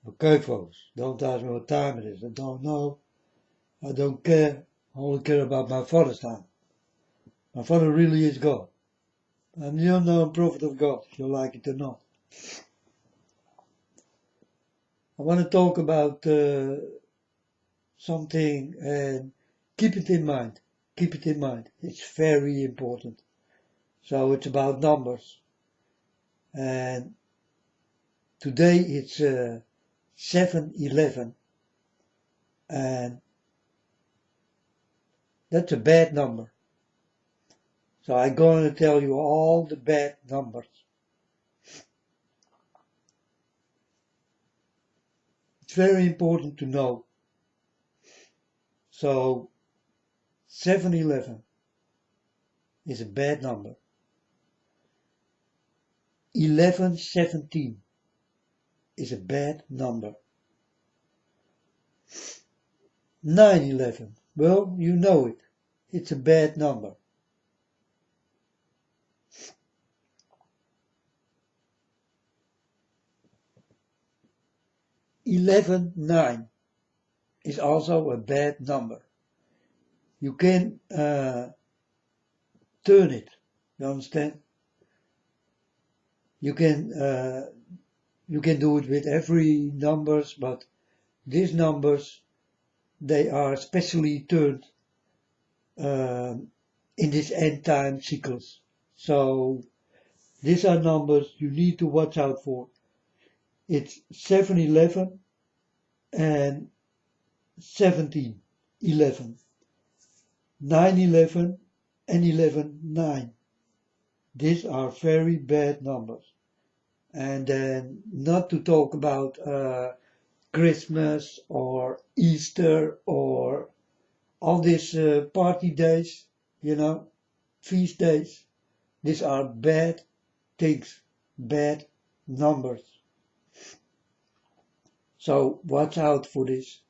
Okay, folks, don't ask me what time it is. I don't know. I don't care. I only care about my Father's time. My Father really is God. I'm the unknown prophet of God, if you like it or not. I want to talk about something and keep it in mind. Keep it in mind. It's very important. So it's about numbers. And today it's 7-11. And that's a bad number. So I'm going to tell you all the bad numbers. It's very important to know. So 7-11 is a bad number. 11-17 is a bad number. 9-11, well, you know it. It's a bad number. 11-9 is also a bad number. You can turn it, you understand? You can do it with every numbers, but these numbers, they are specially turned in this end time cycles. So these are numbers you need to watch out for. It's 7-11 and 17-11, 9-11 and 11-9. These are very bad numbers. And then not to talk about Christmas or Easter or all these party days, feast days. These are bad things, bad numbers. So watch out for this.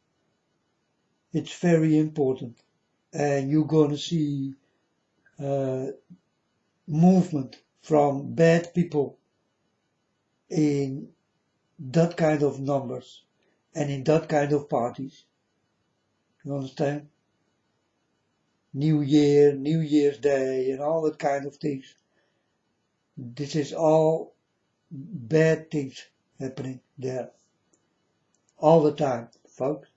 It's very important. And you're going to see movement from bad people in that kind of numbers and in that kind of parties. You understand? New Year, New Year's Day and all that kind of things. This is all bad things happening there. All the time, folks.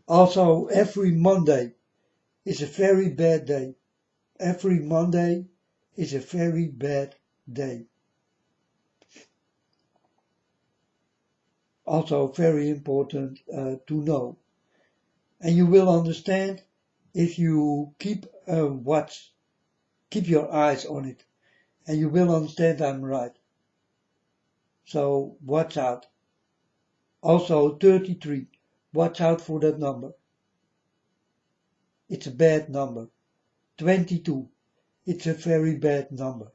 Also, every Monday is a very bad day. Every Monday is a very bad day. Also very important to know. And you will understand if you keep watch, keep your eyes on it. And you will understand I'm right. So watch out. Also 33, watch out for that number. It's a bad number. 22, it's a very bad number.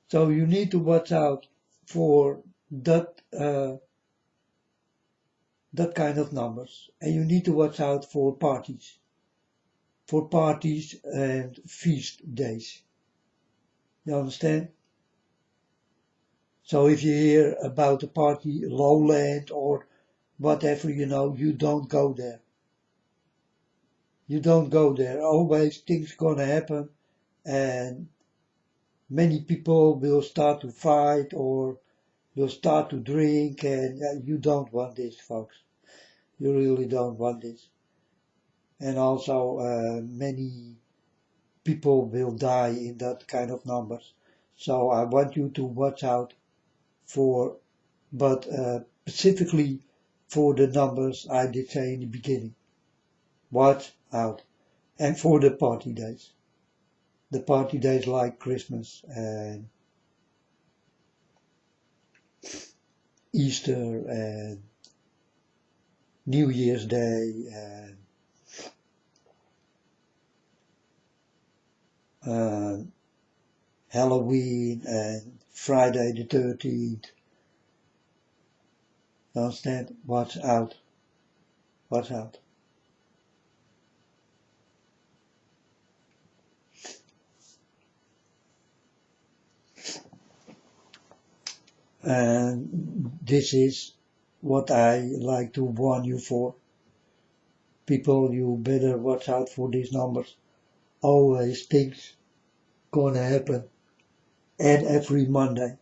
So you need to watch out for that kind of numbers. And you need to watch out for parties. For parties and feast days. You understand? So if you hear about a party, Lowland or whatever, you don't go there. You don't go there. Always things gonna happen and many people will start to fight or will start to drink and you don't want this, folks. You really don't want this. And also many people will die in that kind of numbers. So I want you to watch out for, but specifically for the numbers I did say in the beginning. Watch out. And for the party days. The party days like Christmas and Easter and New Year's Day and Halloween and Friday the 13th. Understand? Watch out. Watch out. And this is what I like to warn you for. People, you better watch out for these numbers. Always things gonna happen. And every Monday,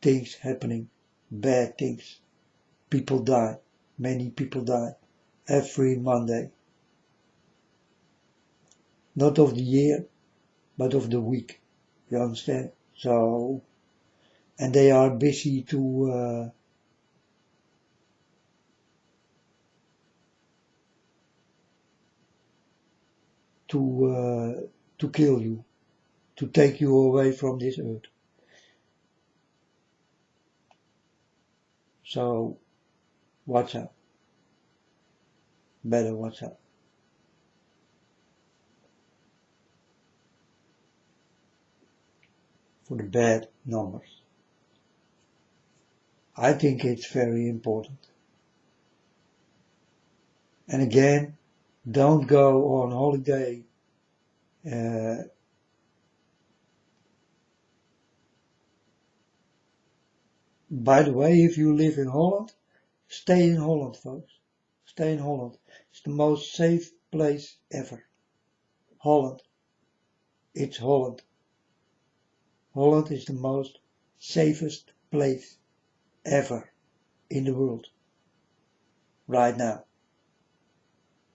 things happening. Bad things. People die. Many people die. Every Monday. Not of the year, but of the week. You understand? So, and they are busy to kill you, to take you away from this earth. So, watch out. Better watch out. For the bad numbers. I think it's very important. And again, don't go on holiday by the way, if you live in Holland, stay in Holland, folks. Stay in Holland. It's the most safe place ever. Holland. It's Holland. Holland is the most safest place ever in the world. Right now.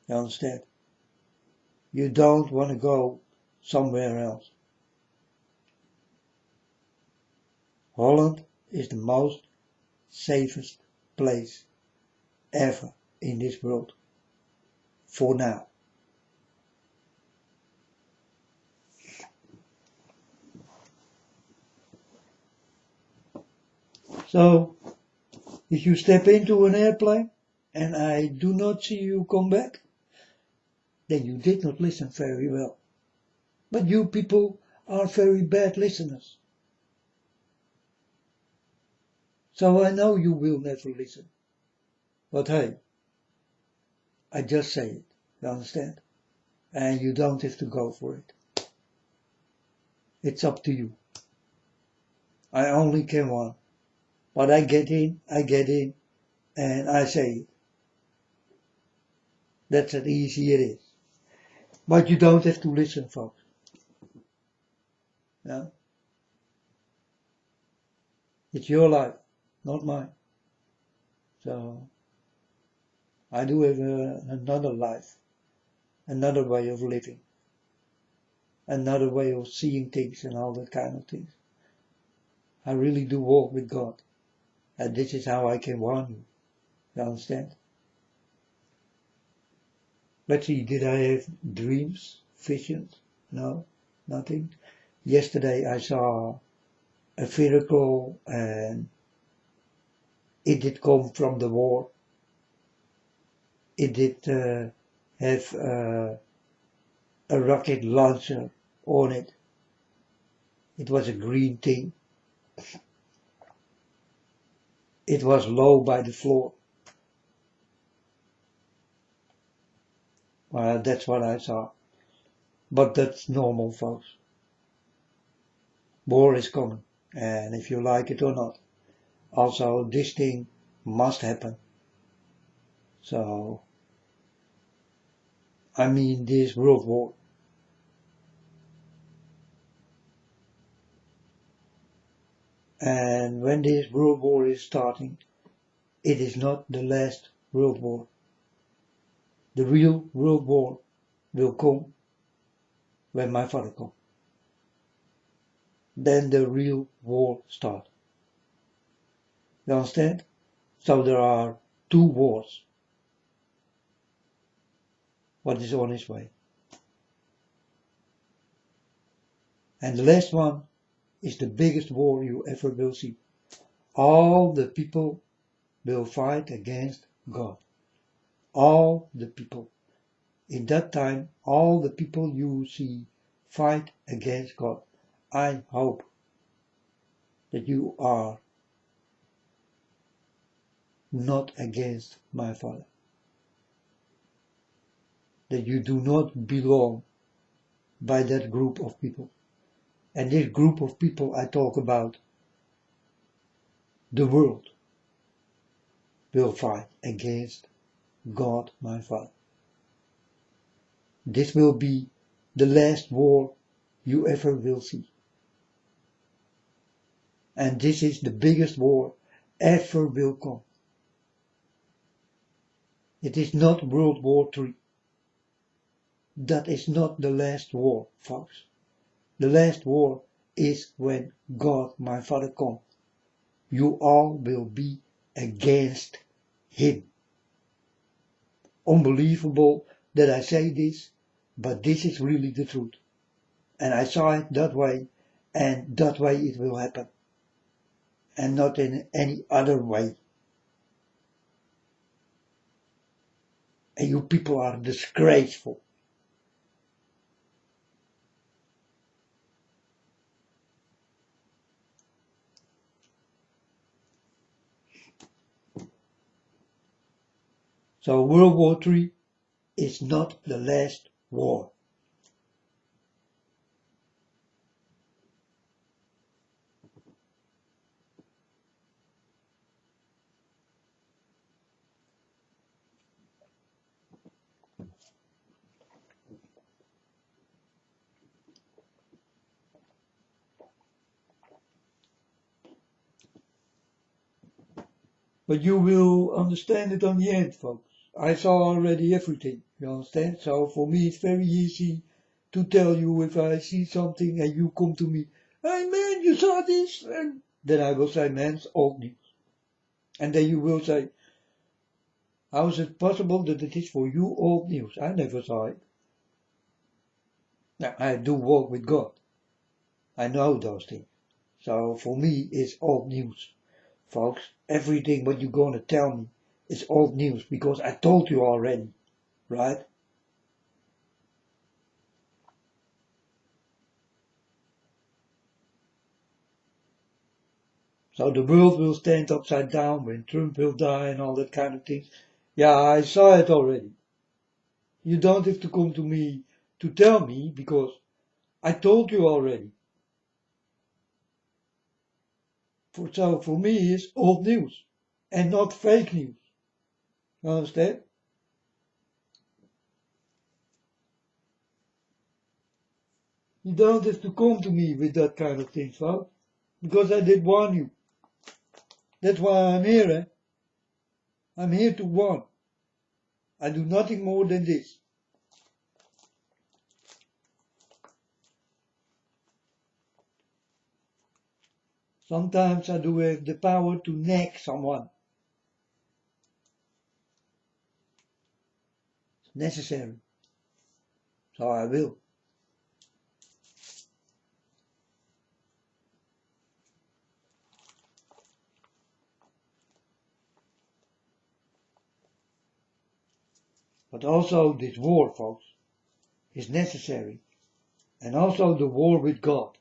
You understand? You don't want to go somewhere else. Holland is the most safest place ever in this world. For now. So, if you step into an airplane and I do not see you come back, then you did not listen very well. But you people are very bad listeners. So I know you will never listen. But hey, I just say it, you understand? And you don't have to go for it. It's up to you. I only can one. But I get in, and I say it. That's as easy it is. But you don't have to listen, folks. Yeah? It's your life, not mine. So, I do have another life, another way of living, another way of seeing things and all that kind of things. I really do walk with God. And this is how I can warn you. You understand? Let's see, did I have dreams, visions? No, nothing. Yesterday I saw a vehicle and it did come from the war. It did have a rocket launcher on it. It was a green thing. It was low by the floor. Well, that's what I saw. But that's normal, folks. War is coming, and if you like it or not. Also, this thing must happen. So, I mean this world war. And when this world war is starting, it is not the last world war. The real world war will come when my father comes. Then the real war starts. You understand? So there are two wars. What is on its way? And the last one is the biggest war you ever will see. All the people will fight against God. All the people. In that time, all the people you see fight against God. I hope that you are not against my Father. That you do not belong by that group of people. And this group of people I talk about, the world, will fight against God my Father. This will be the last war you ever will see. And this is the biggest war ever will come. It is not World War III. That is not the last war, folks. The last war is when God my Father comes. You all will be against Him. Unbelievable that I say this, but this is really the truth. And I saw it that way, and that way it will happen. And not in any other way. And you people are disgraceful. So World War III is not the last war. But you will understand it on the end, folks. I saw already everything, you understand? So for me it's very easy to tell you if I see something and you come to me, hey man, you saw this? And then I will say, man, it's old news. And then you will say, how is it possible that it is for you old news? I never saw it. Now, I do walk with God. I know those things. So for me it's old news. Folks, everything what you're gonna tell me is old news because I told you already, right? So the world will stand upside down when Trump will die and all that kind of things. Yeah, I saw it already. You don't have to come to me to tell me because I told you already. So for me it's old news and not fake news. You understand? You don't have to come to me with that kind of thing, folks, because I did warn you. That's why I'm here, eh? I'm here to warn. I do nothing more than this. Sometimes I do have the power to nag someone. It's necessary. So I will. But also this war, folks, is necessary. And also the war with God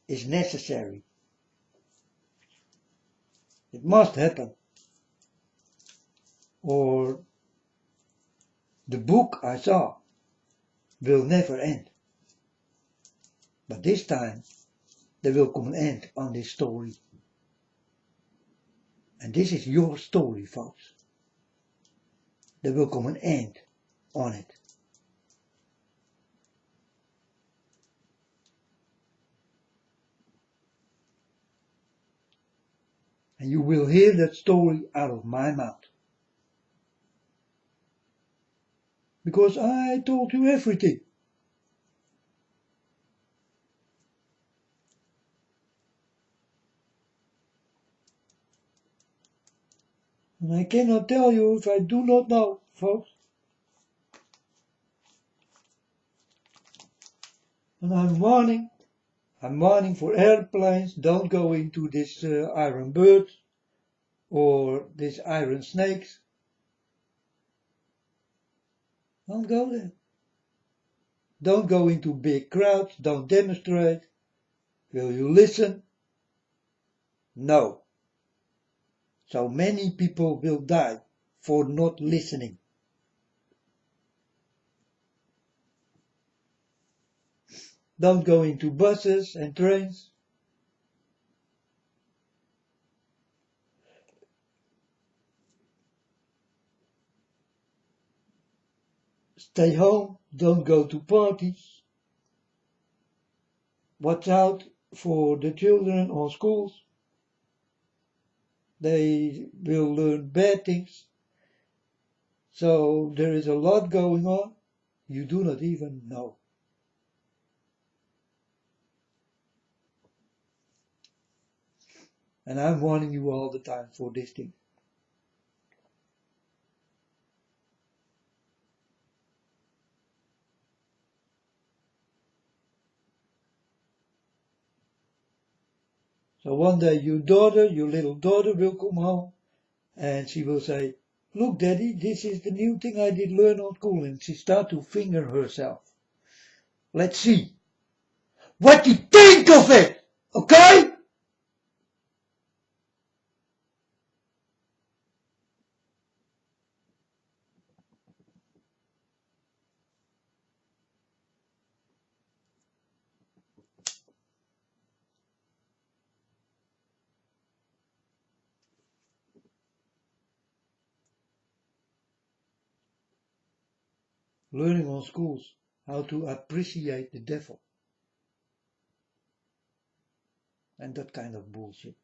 is necessary. It must happen. Or the book I saw will never end. But this time there will come an end on this story. And this is your story, folks. There will come an end on it. And you will hear that story out of my mouth. Because I told you everything. And I cannot tell you if I do not know, folks. And I'm warning for airplanes, don't go into this iron birds or this iron snakes. Don't go there. Don't go into big crowds, don't demonstrate. Will you listen? No. So many people will die for not listening. Don't go into buses and trains. Stay home. Don't go to parties. Watch out for the children on schools. They will learn bad things. So there is a lot going on. You do not even know. And I'm warning you all the time for this thing. So one day your little daughter will come home and she will say, look daddy, this is the new thing I did learn on school. And she start to finger herself. Let's see what you think of it, okay? Learning on schools how to appreciate the devil and that kind of bullshit.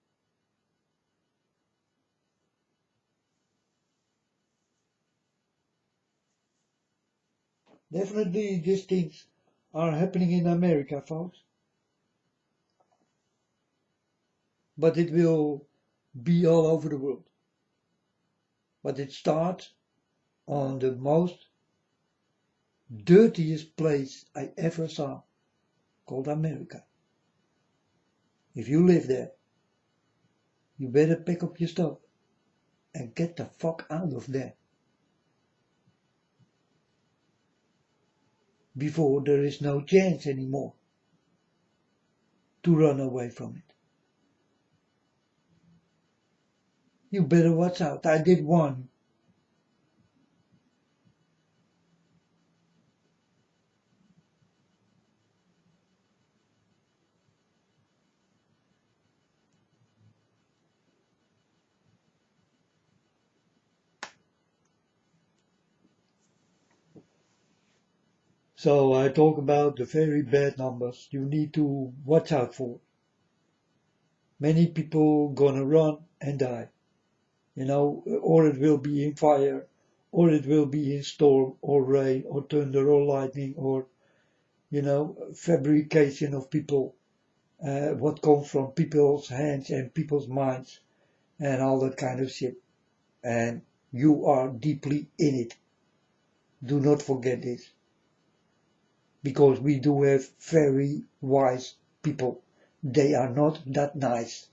Definitely these things are happening in America, folks. But it will be all over the world. But it starts on the most dirtiest place I ever saw, called America. If you live there, you better pick up your stuff and get the fuck out of there before there is no chance anymore to run away from it. You better watch out. I did warn you. So I talk about the very bad numbers you need to watch out for. Many people gonna run and die, or it will be in fire, or it will be in storm or rain or thunder or lightning or, fabrication of people, what comes from people's hands and people's minds and all that kind of shit. And you are deeply in it. Do not forget this. Because we do have very wise people. They are not that nice.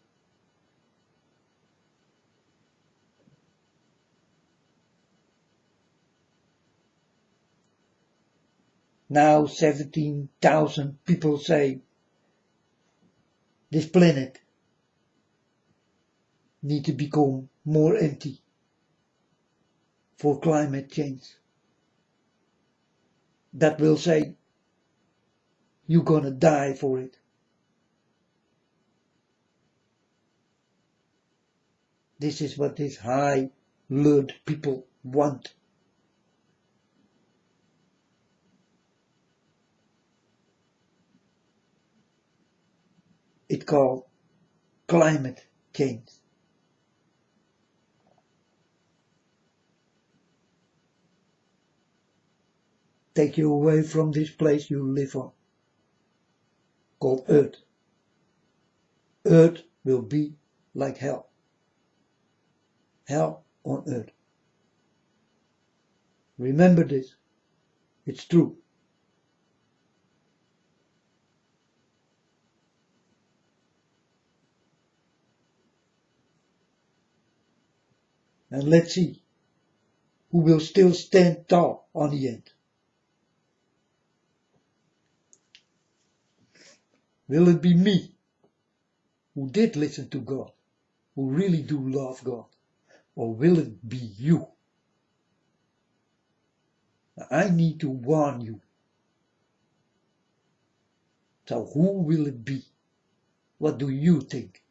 Now 17,000 people say this planet needs to become more empty for climate change. That will say you're gonna die for it. This is what these high learned people want. It's called climate change. Take you away from this place you live on, called Earth. Earth will be like hell. Hell on earth. Remember this. It's true. And let's see who will still stand tall on the end. Will it be me, who did listen to God, who really do love God? Or will it be you? I need to warn you. So who will it be? What do you think?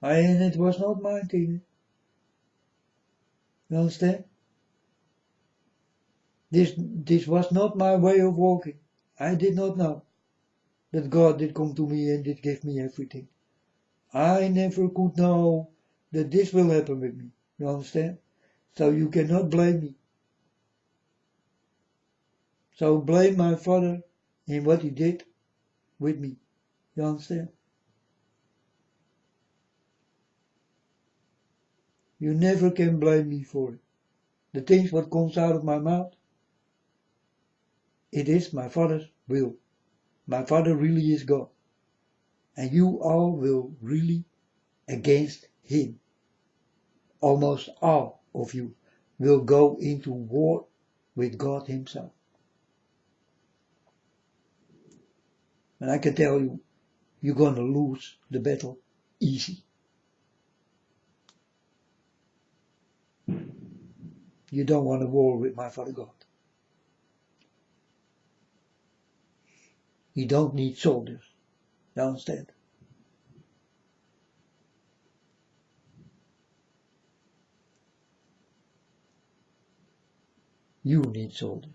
And it was not mine, Tina. You understand? This was not my way of walking. I did not know that God did come to me and did give me everything. I never could know that this will happen with me. You understand? So you cannot blame me. So blame my father in what he did with me. You understand? You never can blame me for it. The things what comes out of my mouth, it is my father's will. My father really is God. And you all will really against him. Almost all of you will go into war with God himself. And I can tell you, you're gonna lose the battle easy. You don't want a war with my Father God. You don't need soldiers. You understand? You need soldiers.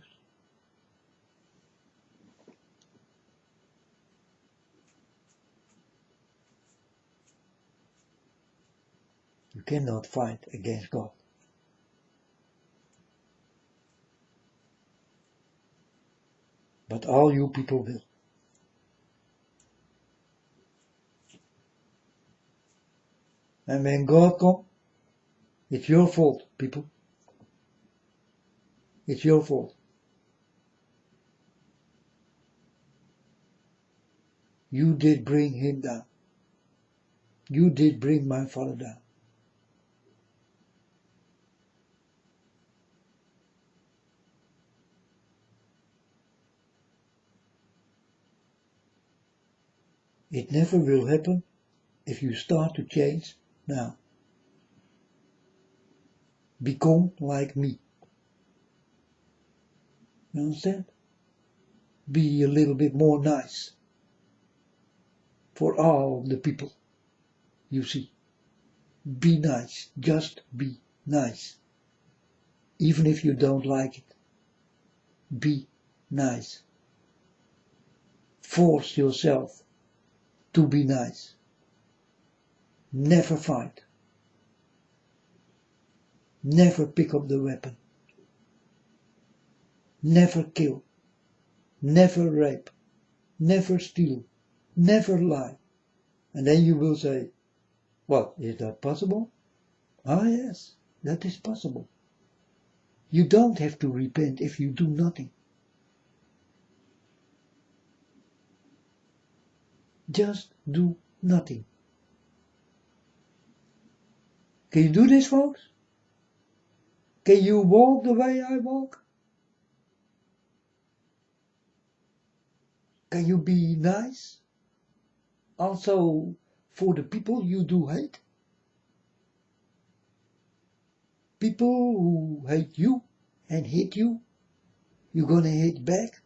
You cannot fight against God. But all you people will. And when God comes, it's your fault, people. It's your fault. You did bring him down. You did bring my father down. It never will happen if you start to change now. Become like me. You understand? Be a little bit more nice for all the people you see. Be nice. Just be nice. Even if you don't like it. Be nice. Force yourself to be nice. Never fight. Never pick up the weapon. Never kill. Never rape. Never steal. Never lie. And then you will say, what, is that possible? Ah yes, that is possible. You don't have to repent if you do nothing. Just do nothing. Can you do this, folks? Can you walk the way I walk? Can you be nice? Also for the people you do hate? People who hate you and hit you, you're gonna hit back?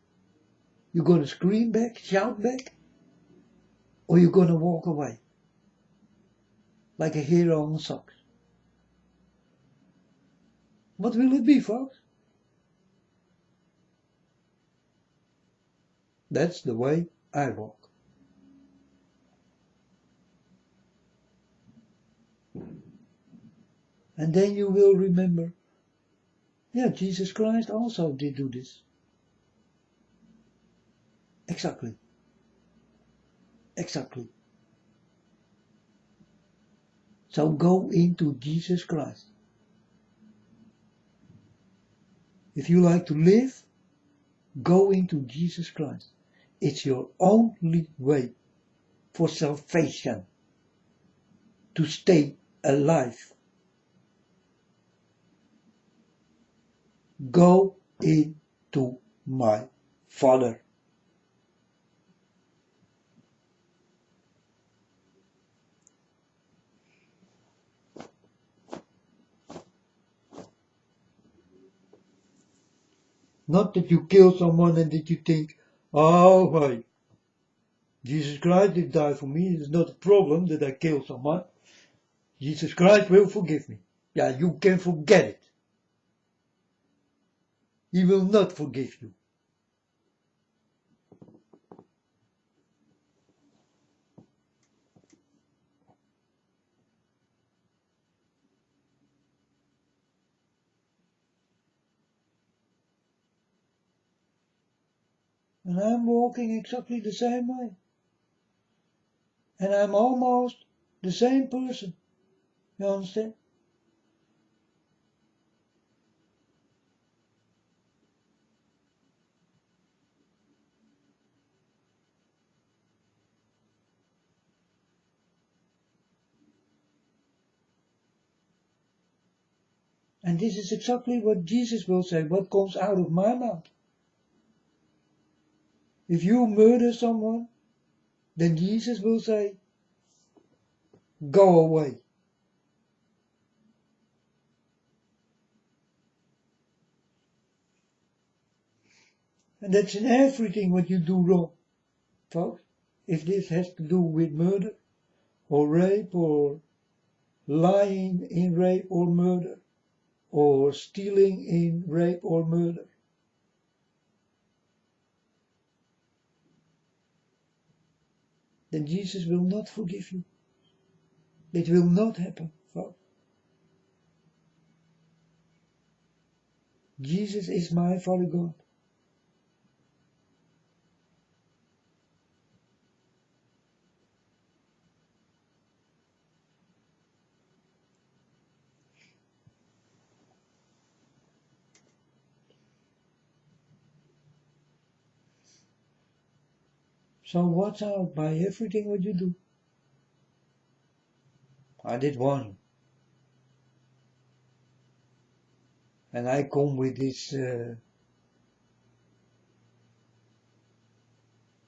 You're gonna scream back, shout back? Or you're gonna walk away? Like a hero on socks? What will it be, folks? That's the way I walk. And then you will remember, yeah, Jesus Christ also did do this. Exactly. Exactly. So go into Jesus Christ. If you like to live, go into Jesus Christ. It's your only way for salvation, to stay alive. Go into my Father. Not that you kill someone and that you think, oh, hey, Jesus Christ did die for me. It's not a problem that I kill someone. Jesus Christ will forgive me. Yeah, you can forget it. He will not forgive you. And I'm walking exactly the same way. And I'm almost the same person. You understand? And this is exactly what Jesus will say, what comes out of my mouth. If you murder someone, then Jesus will say, go away. And that's in everything what you do wrong, folks. If this has to do with murder, or rape, or lying in rape or murder, or stealing in rape or murder, then Jesus will not forgive you. It will not happen, folks. Jesus is my Father God. So watch out by everything what you do. I did one. And I come with this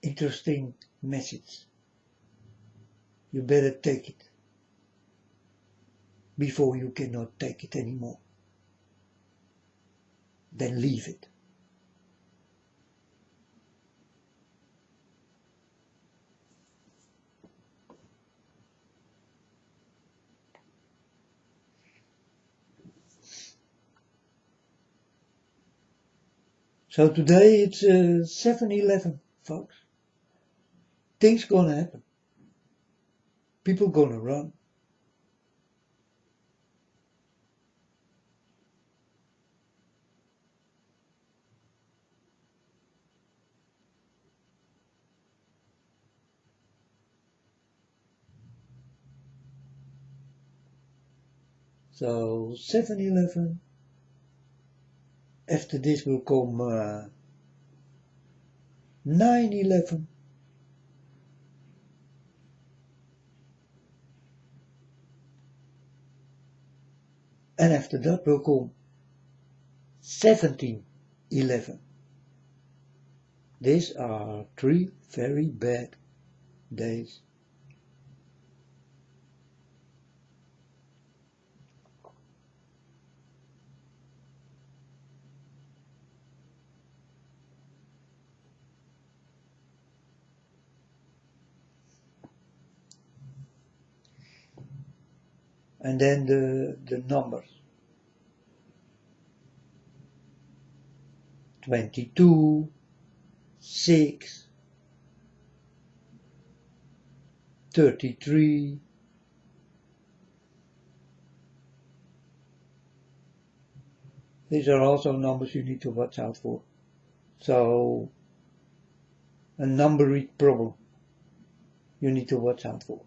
interesting message. You better take it before you cannot take it anymore. Then leave it. So today it's 7-Eleven, folks. Things gonna happen. People gonna run. So 7-Eleven. After this will come 9/11. And after that will come 17/11. These are 3 very bad days. And then the numbers. 22, 6, 33, these are also numbers you need to watch out for. So, a numeric problem you need to watch out for.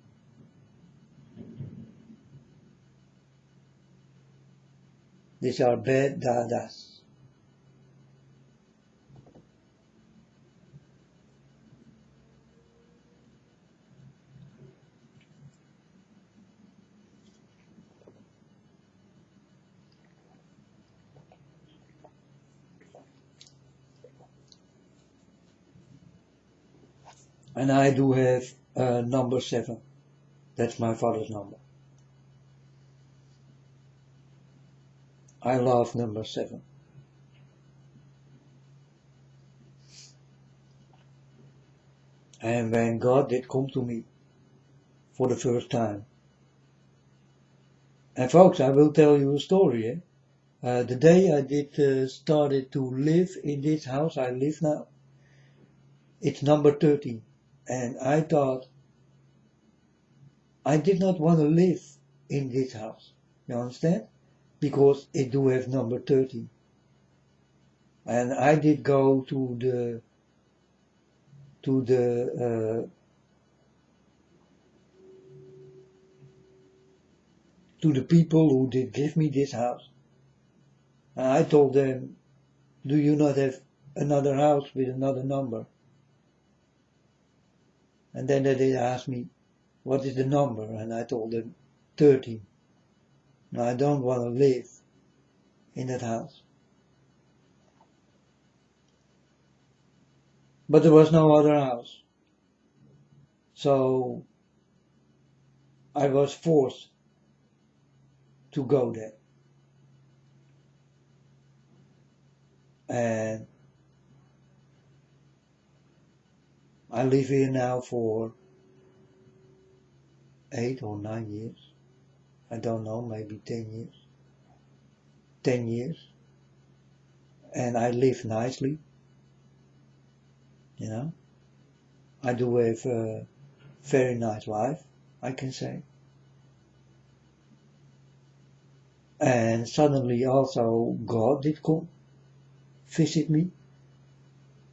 These are bad dadas. And I do have number 7. That's my father's number. I love number 7. And when God did come to me for the first time. And folks, I will tell you a story. The day I did started to live in this house I live now, it's number 13. And I thought I did not want to live in this house. You understand? Because it do have number 13. And I did go to the people who did give me this house. And I told them, do you not have another house with another number? And then they did ask me, what is the number? And I told them 13. Now I don't want to live in that house. But there was no other house. So I was forced to go there. And I live here now for 8 or 9 years. I don't know, maybe 10 years. 10 years. And I live nicely. You know. I do have a very nice life, I can say. And suddenly also God did come, visit me.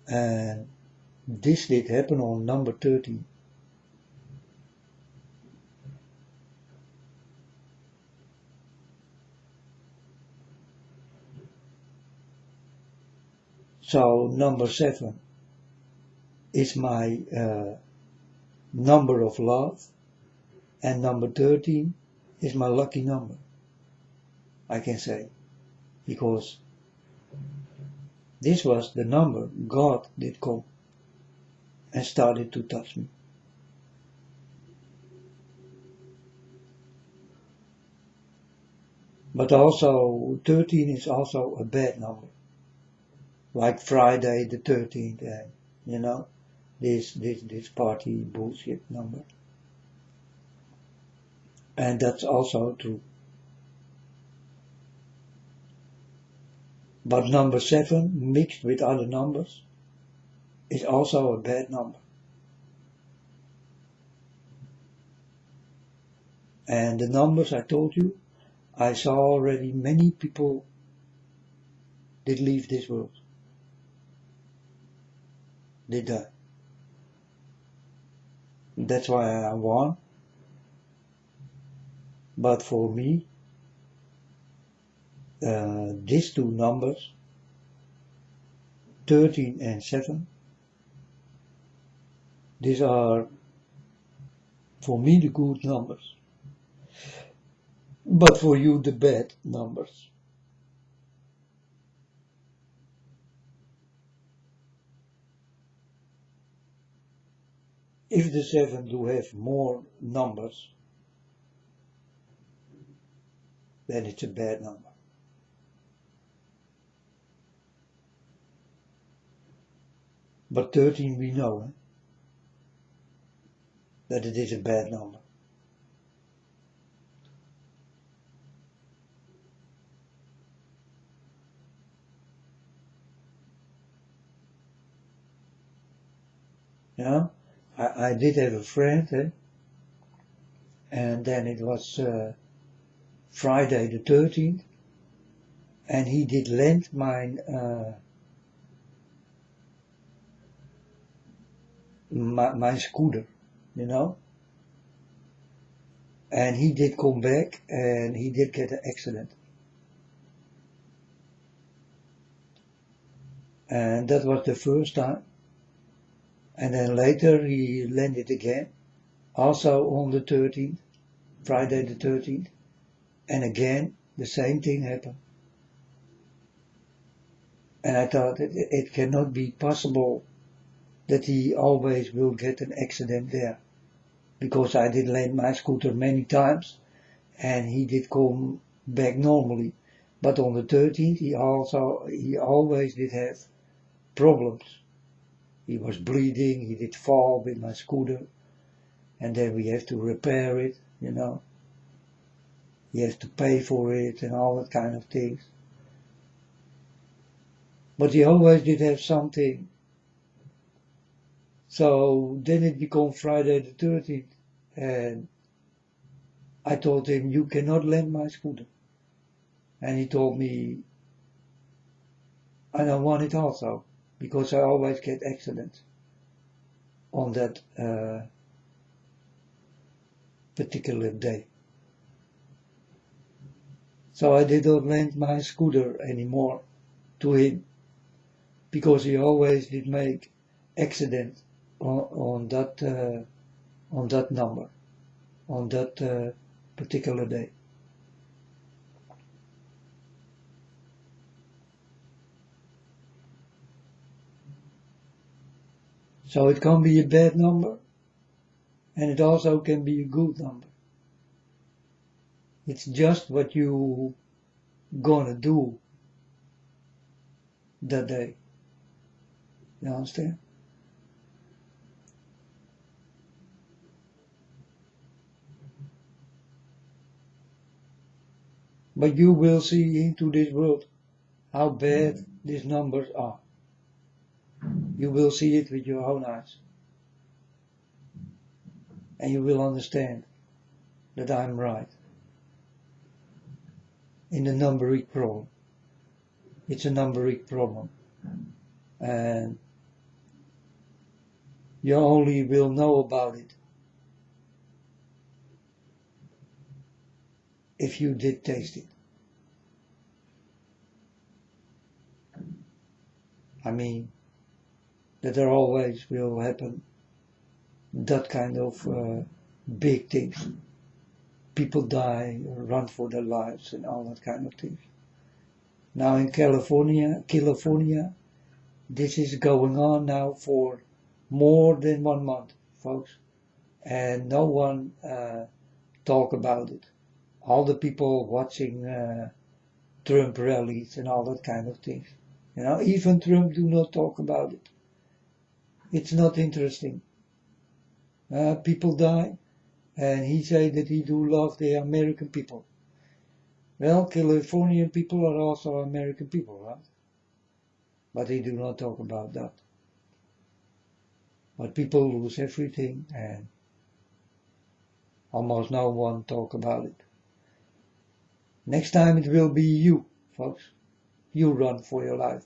And this did happen on number 13. So number 7 is my number of love, and number 13 is my lucky number, I can say, because this was the number God did come and started to touch me. But also 13 is also a bad number, like Friday the 13th, and you know, this party bullshit number. And that's also true. But number 7 mixed with other numbers is also a bad number. And the numbers I told you, I saw already many people did leave this world. Did die. That's why I won. But for me, these two numbers, 13 and 7, these are for me the good numbers, but for you the bad numbers. If the 7 do have more numbers, then it's a bad number. But 13 we know that it is a bad number. Yeah, I did have a friend, and then it was Friday the 13th, and he did lend my scooter, you know, and he did come back and he did get an accident. And that was the first time. And then later he landed again, also on the 13th, Friday the 13th, and again the same thing happened. And I thought it cannot be possible that he always will get an accident there, because I did land my scooter many times and he did come back normally. But on the 13th he always did have problems. He was bleeding, he did fall with my scooter, and then we have to repair it, you know. He has to pay for it and all that kind of things. But he always did have something. So then it became Friday the 13th, and I told him, you cannot lend my scooter. And he told me, I don't want it also, because I always get accidents on that particular day. So I did not lend my scooter anymore to him, because he always did make accidents on that number, on that particular day. So it can be a bad number, and it also can be a good number. It's just what you gonna do that day. You understand? But you will see into this world how bad these numbers are. You will see it with your own eyes. And you will understand that I'm right in the numeric problem. It's a numeric problem. And you only will know about it if you did taste it. I mean, that there always will happen that kind of big things. People die, run for their lives, and all that kind of things. Now in California, this is going on now for more than 1 month, folks, and no one talk about it. All the people watching Trump rallies and all that kind of things. You know, even Trump do not talk about it. It's not interesting. People die, and he say that he do love the American people. Well, Californian people are also American people, right? But he do not talk about that. But people lose everything, and almost no one talk about it. Next time it will be you, folks. You run for your life.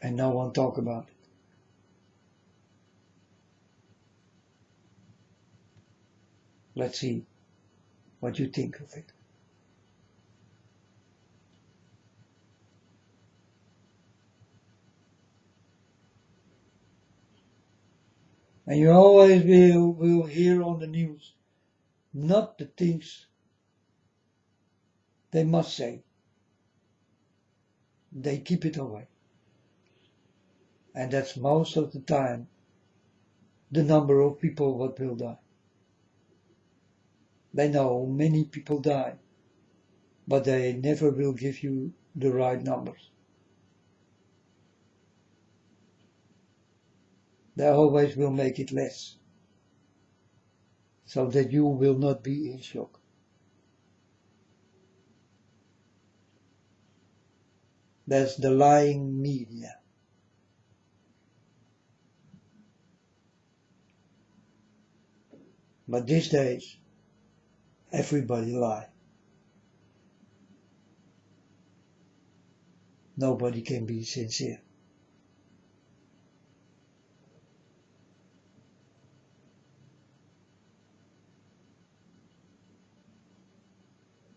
And no one talk about it. Let's see what you think of it. And you always will hear on the news, not the things they must say. They keep it away. And that's most of the time the number of people what will die. They know many people die, but they never will give you the right numbers. They always will make it less, so that you will not be in shock. That's the lying media. But these days, everybody lie. Nobody can be sincere.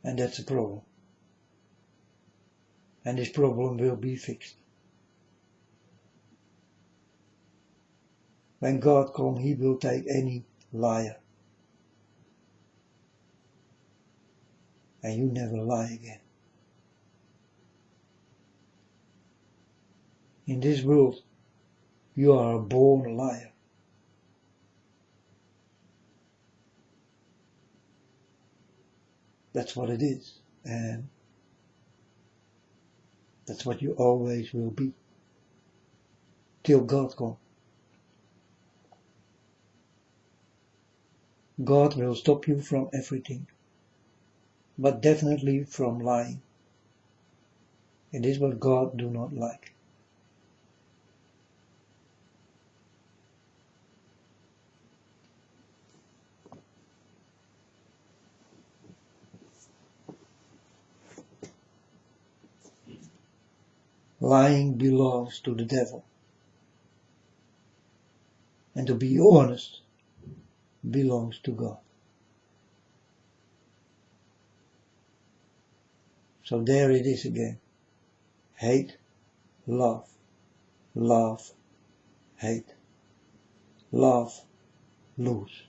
And that's a problem. And this problem will be fixed. When God comes, he will take any liar. And you never lie again. In this world, you are a born liar. That's what it is. And that's what you always will be. Till God comes. God will stop you from everything. But definitely from lying. It is what God do not like. Lying belongs to the devil. And to be honest belongs to God. So there it is again. Hate, love, love, hate. Love, lose.